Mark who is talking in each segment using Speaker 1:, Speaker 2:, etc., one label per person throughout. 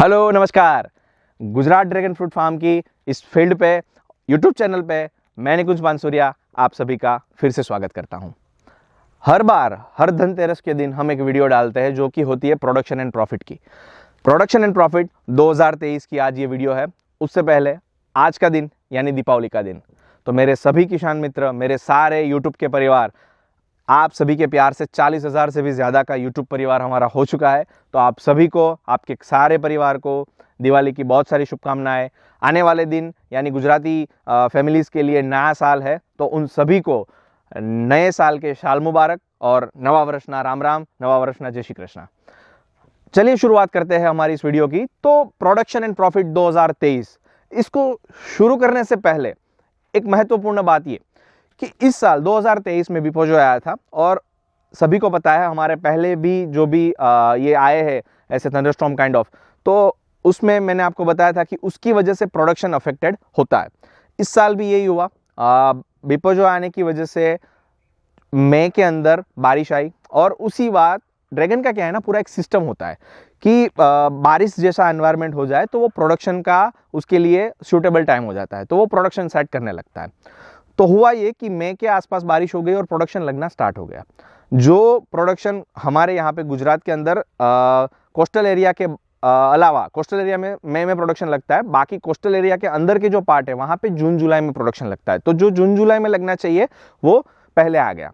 Speaker 1: Hello नमस्कार। Gujarat dragon fruit farm की इस फील्ड पे यूट्यूब चैनल पे मैं निकुंज बांसुरिया आप सभी का फिर से स्वागत करता हूं। हर बार हर धनतेरस के दिन हम एक वीडियो डालते हैं जो कि होती है प्रोडक्शन एंड प्रॉफिट की। प्रोडक्शन एंड प्रॉफिट 2023 की आज ये वीडियो है। उससे पहले आज का दिन यानी दीपावली का दिन, तो मेरे सभी किसान मित्र, मेरे सारे यूट्यूब के परिवार, आप सभी के प्यार से 40,000 से भी ज़्यादा का यूट्यूब परिवार हमारा हो चुका है। तो आप सभी को, आपके सारे परिवार को दिवाली की बहुत सारी शुभकामनाएं। आने वाले दिन यानी गुजराती फैमिलीज़ के लिए नया साल है, तो उन सभी को नए साल के साल मुबारक और नवा वर्षना राम राम, नवा वर्षना जय श्री कृष्णा। चलिए शुरुआत करते हैं हमारी इस वीडियो की। तो प्रोडक्शन एंड प्रॉफिट 2023, इसको शुरू करने से पहले एक महत्वपूर्ण बात ये कि इस साल 2023 में बिपोजो आया था, और सभी को पता है हमारे पहले भी जो भी ये आए हैं ऐसे थंडरस्टॉर्म काइंड ऑफ, तो उसमें मैंने आपको बताया था कि उसकी वजह से प्रोडक्शन अफेक्टेड होता है। इस साल भी यही हुआ। बिपोजो आने की वजह से मई के अंदर बारिश आई, और उसी बात ड्रैगन का क्या है ना, पूरा एक सिस्टम होता है कि बारिश जैसा एनवायरनमेंट हो जाए तो वो प्रोडक्शन का उसके लिए सूटेबल टाइम हो जाता है, तो वो प्रोडक्शन सेट करने लगता है। तो हुआ ये कि मई के आसपास बारिश हो गई और प्रोडक्शन लगना स्टार्ट हो गया। जो प्रोडक्शन हमारे यहाँ पे गुजरात के अंदर कोस्टल एरिया के अलावा, कोस्टल एरिया में मई में प्रोडक्शन लगता है, बाकी कोस्टल एरिया के अंदर के जो पार्ट है वहाँ पे जून जुलाई में प्रोडक्शन लगता है। तो जो जून जुलाई में लगना चाहिए वो पहले आ गया,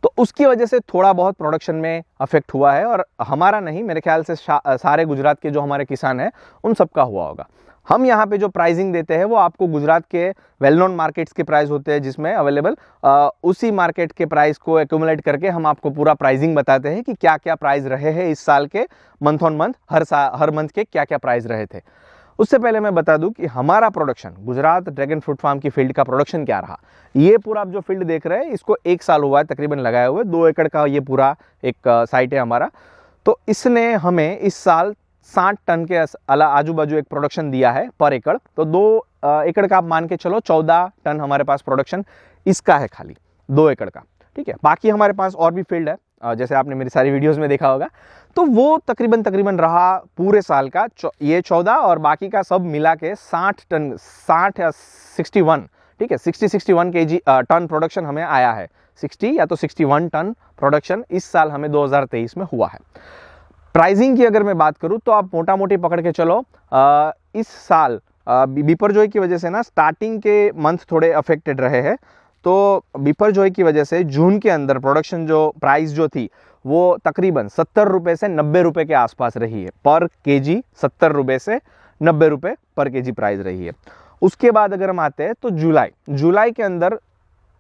Speaker 1: तो उसकी वजह से थोड़ा बहुत प्रोडक्शन में अफेक्ट हुआ है। और हमारा नहीं, मेरे ख्याल से सारे गुजरात के जो हमारे किसान हैं उन सबका हुआ होगा। हम यहाँ पे जो प्राइसिंग देते हैं वो आपको गुजरात के वेल नोन मार्केट्स के प्राइस होते हैं जिसमें अवेलेबल, उसी मार्केट के प्राइस को एक्यूमुलेट करके हम आपको पूरा प्राइसिंग बताते हैं कि क्या क्या प्राइस रहे हैं इस साल के, month on month, her month के क्या क्या प्राइस रहे थे। उससे पहले मैं बता दूं कि हमारा production, Gujarat dragon fruit farm की फील्ड का प्रोडक्शन क्या रहा। ये पूरा आप जो फील्ड देख रहे हैं इसको 1 साल हुआ है तकरीबन लगाए हुए। 2 एकड़ का ये पूरा एक साइट है हमारा। तो इसने हमें इस साल 60 टन के आजू बाजू एक प्रोडक्शन दिया है पर एकड़। तो 2 एकड़ का आप मान के चलो 14 टन हमारे पास प्रोडक्शन इसका है, खाली 2 एकड़ का। ठीक है, बाकी हमारे पास और भी फील्ड है, जैसे आपने मेरी सारी वीडियोस में देखा होगा। तो वो तकरीबन रहा पूरे साल का ये 14, और बाकी का सब मिला के 60 टन, 60 या 61, ठीक है, 60-61 kg टन प्रोडक्शन हमें आया है। 60 या तो 61 टन प्रोडक्शन इस साल हमें 2023 में हुआ है। प्राइसिंग की अगर मैं बात करूं तो आप मोटा मोटी पकड़ के चलो, इस साल बिपरजॉय की वजह से ना स्टार्टिंग के मंथ थोड़े अफेक्टेड रहे हैं। तो बिपरजॉय की वजह से जून के अंदर प्रोडक्शन जो प्राइस जो थी वो तकरीबन 70 रुपये से 90 रुपये के आसपास रही है पर केजी। 70 रुपये से 90 रुपये पर केजी प्राइस रही है। उसके बाद अगर हम आते हैं तो जुलाई के अंदर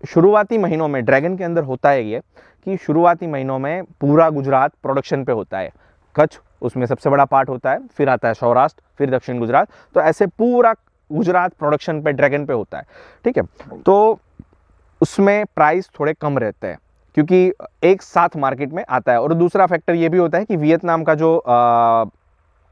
Speaker 1: शुरुआती महीनों में ड्रैगन के अंदर होता है ये कि शुरुआती महीनों में पूरा गुजरात प्रोडक्शन पे होता है। कच्छ उसमें सबसे बड़ा पार्ट होता है, फिर आता है सौराष्ट्र, फिर दक्षिण गुजरात। तो ऐसे पूरा गुजरात प्रोडक्शन पे ड्रैगन पे होता है। ठीक है, तो उसमें प्राइस थोड़े कम रहते हैं क्योंकि एक साथ मार्केट में आता है। और दूसरा फैक्टर ये भी होता है कि वियतनाम का जो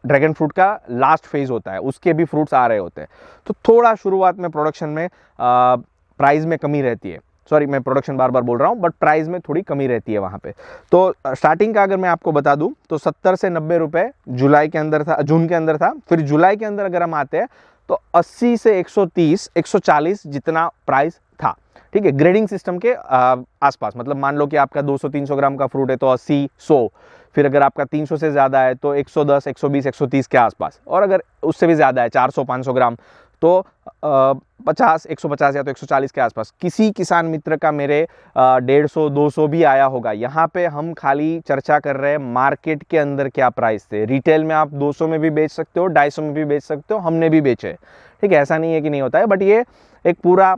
Speaker 1: ड्रैगन फ्रूट का लास्ट फेज होता है उसके भी फ्रूट्स आ रहे होते हैं। तो थोड़ा शुरुआत में प्रोडक्शन में प्राइस में कमी रहती है। सॉरी, मैं प्रोडक्शन बार बार बोल रहा हूँ, बट प्राइस में थोड़ी कमी रहती है वहाँ पे। तो स्टार्टिंग का अगर मैं आपको बता दूँ तो 70 से 90 रुपये जुलाई के अंदर था, जून के अंदर था। फिर जुलाई के अंदर अगर हम आते हैं तो 80 से 130, 140 जितना प्राइस था। ठीक है, ग्रेडिंग सिस्टम के आसपास, मतलब मान लो कि आपका 200-300 ग्राम का फ्रूट है तो 80, 100, फिर अगर आपका 300 से ज़्यादा है तो 110, 120, 130 के आसपास, और अगर उससे भी ज़्यादा है 400-500 ग्राम तो 50, 150 या तो 140 के आसपास। किसी किसान मित्र का मेरे 150, 200 भी आया होगा। यहाँ पे हम खाली चर्चा कर रहे हैं मार्केट के अंदर क्या प्राइस थे। रिटेल में आप 200 में भी बेच सकते हो, 250 में भी बेच सकते हो, हमने भी बेचे। ठीक है, ऐसा नहीं है कि नहीं होता है, बट ये एक पूरा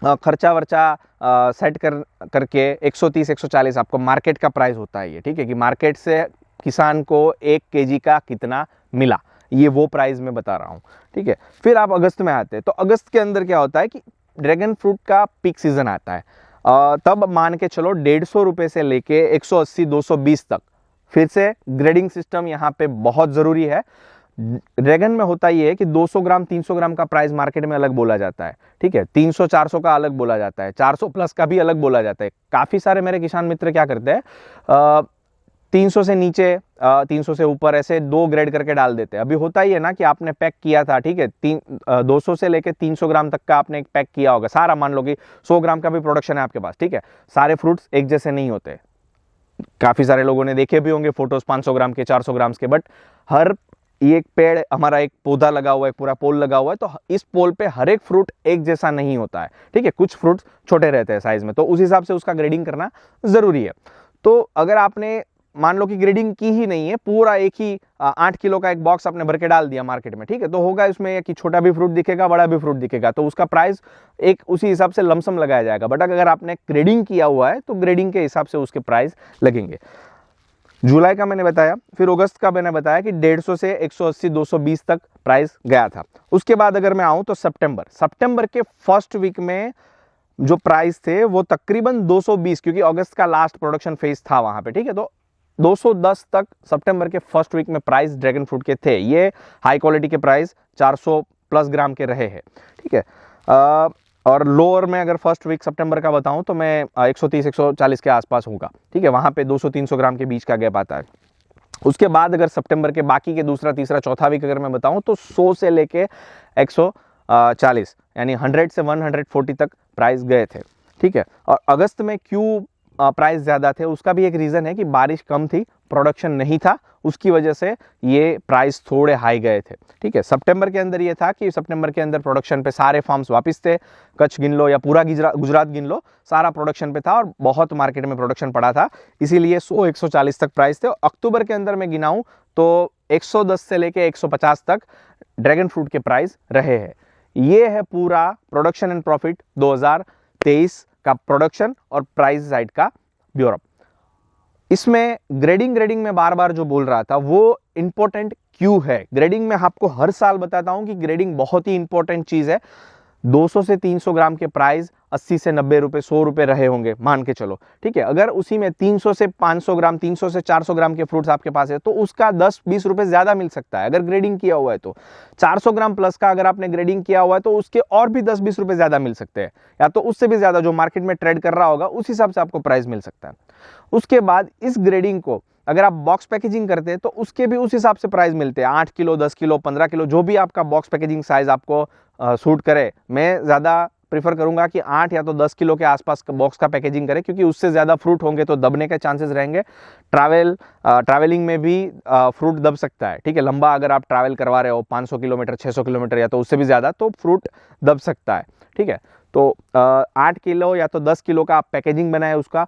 Speaker 1: खर्चा वर्चा सेट करके 130, 140 आपको मार्केट का प्राइस होता है ये। ठीक है, कि मार्केट से किसान को 1 केजी का कितना मिला, ये वो प्राइस में बता रहा हूँ। ठीक है, फिर आप अगस्त में आते हैं तो अगस्त के अंदर क्या होता है कि ड्रैगन फ्रूट का पीक सीजन आता है। तब मान के चलो 150 रुपये से लेके 180, 220 तक। फिर से ग्रेडिंग सिस्टम यहाँ पे बहुत ज़रूरी है। ड्रैगन में होता ये है कि 200 ग्राम 300 ग्राम का प्राइस मार्केट में अलग बोला जाता है। ठीक है, 300 400 का अलग बोला जाता है, 400 प्लस का भी अलग बोला जाता है। काफ़ी सारे मेरे किसान मित्र क्या करते हैं, 300 से नीचे 300 से ऊपर ऐसे 2 ग्रेड करके डाल देते हैं। अभी होता ही है ना कि आपने पैक किया था, ठीक है, 200 से लेके 300 ग्राम तक का आपने एक पैक किया होगा सारा, मान लो कि 100 ग्राम का भी प्रोडक्शन है आपके पास, ठीक है। सारे फ्रूट्स एक जैसे नहीं होते, काफी सारे लोगों ने देखे भी होंगे फोटोज 500 ग्राम के, 400 ग्राम के, बट हर ये एक पेड़ हमारा एक पौधा लगा हुआ है, पूरा पोल लगा हुआ है, तो इस पोल पे हर एक फ्रूट एक जैसा नहीं होता है, ठीक है। कुछ फ्रूट छोटे रहते हैं साइज में, तो उस हिसाब से उसका ग्रेडिंग करना जरूरी है। तो अगर आपने मान लो कि ग्रेडिंग की ही नहीं है, पूरा एक ही 8 किलो का एक बॉक्स आपने भर के डाल दिया मार्केट में, ठीक है, तो होगा इसमें कि छोटा भी फ्रूट दिखेगा, बड़ा भी फ्रूट दिखेगा, तो उसका प्राइस एक उसी हिसाब से लमसम लगाया जाएगा। बट अगर आपने ग्रेडिंग किया हुआ है तो ग्रेडिंग के हिसाब से उसके प्राइस लगेंगे। जुलाई का मैंने बताया, फिर अगस्त का मैंने बताया कि 150 से 180 220 तक प्राइस गया था। उसके बाद अगर मैं आऊं तो सितंबर के फर्स्ट वीक में जो प्राइस थे वो तकरीबन 220, क्योंकि अगस्त का लास्ट प्रोडक्शन फेज था वहां पे, ठीक है, तो 210 तक सितंबर के फर्स्ट वीक में प्राइस ड्रैगन फ्रूट के थे। ये हाई क्वालिटी के प्राइस 400 प्लस ग्राम के रहे हैं, ठीक है। और लोअर में अगर फर्स्ट वीक सितंबर का बताऊं तो मैं 130 140 के आसपास होगा, ठीक है, वहां पे 200-300 ग्राम के बीच का गैप आता है। उसके बाद अगर सितंबर के बाकी के दूसरा तीसरा चौथा वीक अगर मैं बताऊं तो 100 से लेके 140 यानी 100 से 140 तक प्राइस गए थे, ठीक है। और अगस्त में क्यों प्राइस ज्यादा थे, उसका भी एक रीजन है कि बारिश कम थी, प्रोडक्शन नहीं था, उसकी वजह से ये प्राइस थोड़े हाई गए थे, ठीक है। सितंबर के अंदर ये था कि सितंबर के अंदर प्रोडक्शन पे सारे फार्म्स वापस थे, कच्छ गिन लो या पूरा गुजरात गिन लो, सारा प्रोडक्शन पे था और बहुत मार्केट में प्रोडक्शन पड़ा था, इसीलिए 100-140 तक प्राइस थे। अक्टूबर के अंदर मैं गिनाऊं तो 110 से लेके 150 तक ड्रैगन फ्रूट के प्राइस रहे हैं। ये है पूरा प्रोडक्शन एंड प्रॉफिट 2023 का प्रोडक्शन और प्राइस साइड का ब्यूरो। इसमें ग्रेडिंग में बार बार जो बोल रहा था वो इंपॉर्टेंट क्यों है। ग्रेडिंग में आपको हर साल बताता हूं कि ग्रेडिंग बहुत ही इंपॉर्टेंट चीज है। 200 से 300 ग्राम के प्राइस 80 से 90 रुपए 100 रुपए रहे होंगे मान के चलो, ठीक है। अगर उसी में 300 से 500 ग्राम 300 से 400 ग्राम के फ्रूट्स आपके पास है तो उसका 10-20 रुपए ज्यादा मिल सकता है अगर ग्रेडिंग किया हुआ है तो। 400 ग्राम प्लस का अगर आपने ग्रेडिंग किया हुआ है तो उसके और भी 10-20 रुपए ज्यादा मिल सकते हैं, या तो उससे भी ज्यादा जो मार्केट में ट्रेड कर रहा होगा उस हिसाब से आपको प्राइस मिल सकता है। उसके बाद इस ग्रेडिंग को अगर आप बॉक्स पैकेजिंग करते हैं तो उसके भी उस हिसाब से प्राइस मिलते हैं, 8 किलो 10 किलो 15 किलो जो भी आपका बॉक्स पैकेजिंग साइज आपको सूट करे। मैं ज्यादा प्रीफर करूंगा कि 8 या तो 10 किलो के आसपास बॉक्स का पैकेजिंग करें, क्योंकि उससे ज्यादा फ्रूट होंगे तो दबने के चांसेस रहेंगे। ट्रैवलिंग में भी फ्रूट दब सकता है, ठीक है। लंबा अगर आप ट्रैवल करवा रहे हो 500 किलोमीटर 600 किलोमीटर या तो उससे भी ज्यादा, तो फ्रूट दब सकता है, ठीक है। तो 8 किलो या तो 10 किलो का आप पैकेजिंग बनाए, उसका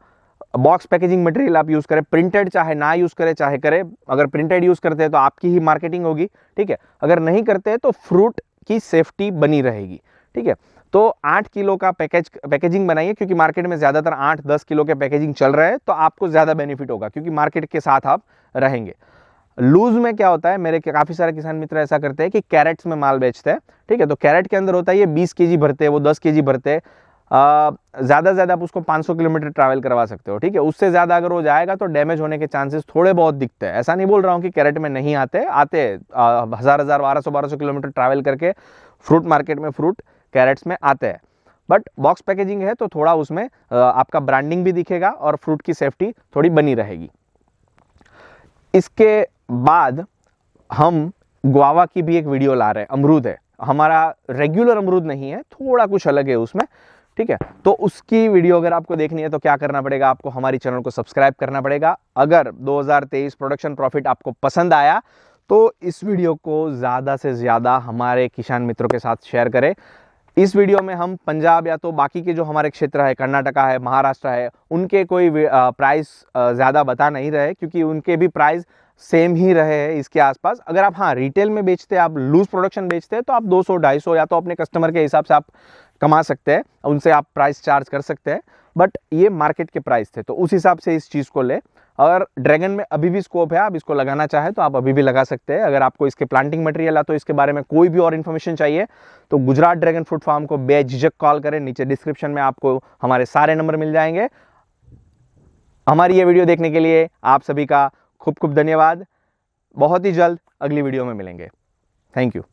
Speaker 1: बॉक्स पैकेजिंग मटेरियल आप यूज करें, प्रिंटेड चाहे ना यूज करें चाहे करें। अगर प्रिंटेड यूज करते हैं तो आपकी ही मार्केटिंग होगी, ठीक है। अगर नहीं करते हैं तो फ्रूट की सेफ्टी बनी रहेगी, ठीक है। तो 8 किलो का पैकेजिंग बनाइए, क्योंकि मार्केट में ज्यादातर 8-10 किलो के पैकेजिंग चल रहे हैं, तो आपको ज्यादा बेनिफिट होगा क्योंकि मार्केट के साथ आप रहेंगे। लूज में क्या होता है, मेरे काफी सारे किसान मित्र ऐसा करते हैं कि कैरेट्स में माल बेचते हैं, ठीक है। तो कैरेट के अंदर होता है ये 20 केजी भरते हैं, वो 10 केजी भरते हैं, ज्यादा से ज्यादा आप उसको 500 किलोमीटर ट्रैवल करवा सकते हो, ठीक है। उससे ज्यादा अगर वो जाएगा तो डैमेज होने के चांसेस थोड़े बहुत दिखते हैं। ऐसा नहीं बोल रहा हूँ कि कैरेट में नहीं आते 1000 1200 किलोमीटर ट्रैवल करके फ्रूट मार्केट में फ्रूट कैरेट्स में आते हैं, बट बॉक्स पैकेजिंग है तो थोड़ा उसमें आपका ब्रांडिंग भी दिखेगा और फ्रूट की सेफ्टी थोड़ी बनी रहेगी। इसके बाद हम गुआवा की भी एक वीडियो ला रहे हैं। अमरूद है हमारा, रेगुलर अमरूद नहीं है, थोड़ा कुछ अलग है उसमें, ठीक है। तो उसकी वीडियो अगर आपको देखनी है तो क्या करना पड़ेगा, आपको हमारी चैनल को सब्सक्राइब करना पड़ेगा। अगर 2023 प्रोडक्शन प्रॉफिट आपको पसंद आया तो इस वीडियो को ज्यादा से ज्यादा हमारे किसान मित्रों के साथ शेयर करें। इस वीडियो में हम पंजाब या तो बाकी के जो हमारे क्षेत्र है, कर्नाटका है, महाराष्ट्र है, उनके कोई प्राइस ज्यादा बता नहीं रहे, क्योंकि उनके भी प्राइस सेम ही रहे हैं इसके आसपास। अगर आप हाँ रिटेल में बेचते हैं, आप लूज प्रोडक्शन बेचते हैं, तो आप 200-250 या तो अपने कस्टमर के हिसाब से आप कमा सकते हैं, उनसे आप प्राइस चार्ज कर सकते हैं, बट ये मार्केट के प्राइस थे तो उस हिसाब से इस चीज को ले। और ड्रैगन में अभी भी स्कोप है, आप इसको लगाना चाहे तो आप अभी भी लगा सकते हैं। अगर आपको इसके प्लांटिंग मटेरियल या तो इसके बारे में कोई भी और इन्फॉर्मेशन चाहिए तो गुजरात ड्रैगन फ्रूट फार्म को बेझिझक कॉल करें, नीचे डिस्क्रिप्शन में आपको हमारे सारे नंबर मिल जाएंगे। हमारी ये वीडियो देखने के लिए आप सभी का खूब खूब धन्यवाद। बहुत ही जल्द अगली वीडियो में मिलेंगे। Thank you.